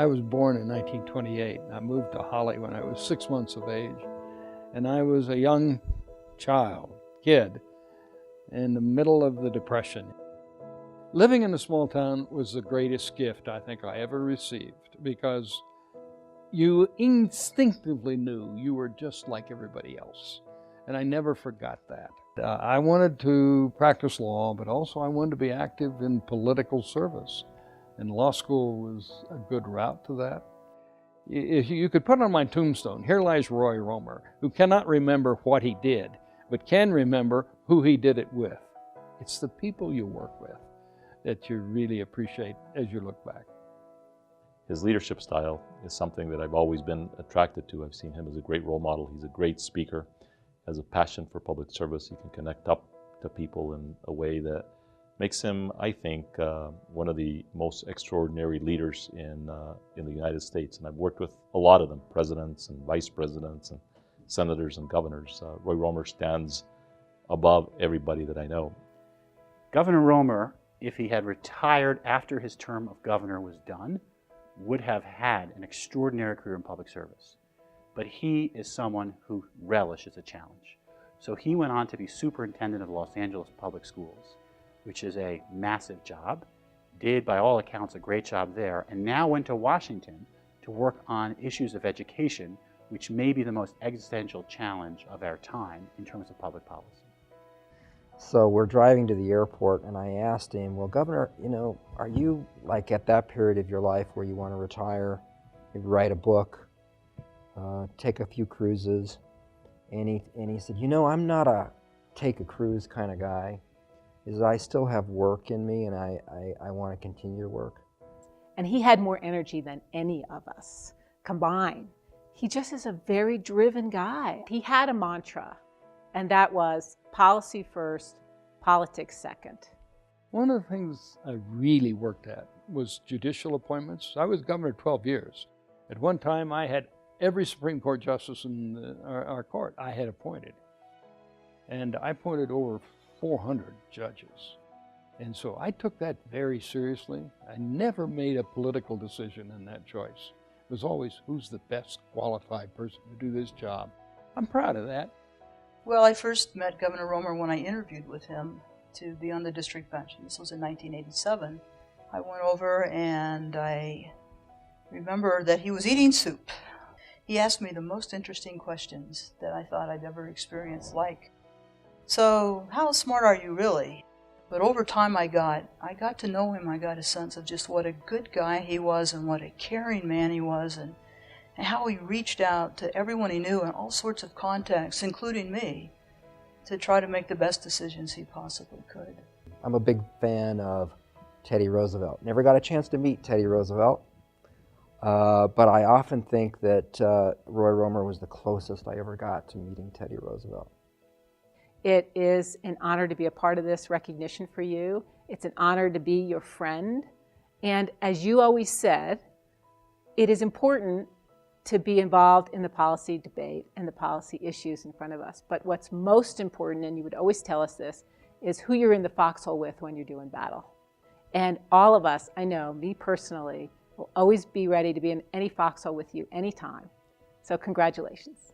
I was born in 1928. I moved to Holly when I was 6 months of age. And I was a young kid, in the middle of the Depression. Living in a small town was the greatest gift I think I ever received, because you instinctively knew you were just like everybody else. And I never forgot that. I wanted to practice law, but also I wanted to be active in political service. And law school was a good route to that. If you could put on my tombstone, here lies Roy Romer, who cannot remember what he did, but can remember who he did it with. It's the people you work with that you really appreciate as you look back. His leadership style is something that I've always been attracted to. I've seen him as a great role model. He's a great speaker, has a passion for public service. He can connect up to people in a way that makes him, I think, one of the most extraordinary leaders in the United States. And I've worked with a lot of them, presidents and vice presidents and senators and governors. Roy Romer stands above everybody that I know. Governor Romer, if he had retired after his term of governor was done, would have had an extraordinary career in public service. But he is someone who relishes a challenge. So he went on to be superintendent of Los Angeles Public Schools, which is a massive job, did by all accounts a great job there, and now went to Washington to work on issues of education, which may be the most existential challenge of our time in terms of public policy. So we're driving to the airport, and I asked him, well, Governor, are you like at that period of your life where you want to retire, maybe write a book, take a few cruises? And he said, I'm not a take a cruise kind of guy. I still have work in me, and I want to continue to work. And he had more energy than any of us combined. He just is a very driven guy. He had a mantra, and that was policy first, politics second. One of the things I really worked at was judicial appointments. I was governor 12 years. At one time, I had every Supreme Court justice in our court I had appointed. And I appointed over 400 judges. And so I took that very seriously. I never made a political decision in that choice. It was always, who's the best qualified person to do this job? I'm proud of that. Well, I first met Governor Romer when I interviewed with him to be on the district bench. This was in 1987. I went over and I remember that he was eating soup. He asked me the most interesting questions that I thought I'd ever experienced, like, so how smart are you really? But over time I got to know him. I got a sense of just what a good guy he was and what a caring man he was, and how he reached out to everyone he knew in all sorts of contexts, including me, to try to make the best decisions he possibly could. I'm a big fan of Teddy Roosevelt. Never got a chance to meet Teddy Roosevelt, but I often think that Roy Romer was the closest I ever got to meeting Teddy Roosevelt. It is an honor to be a part of this recognition for you. It's an honor to be your friend. And as you always said, it is important to be involved in the policy debate and the policy issues in front of us. But what's most important, and you would always tell us this, is who you're in the foxhole with when you're doing battle. And all of us, I know, me personally, will always be ready to be in any foxhole with you anytime. So congratulations.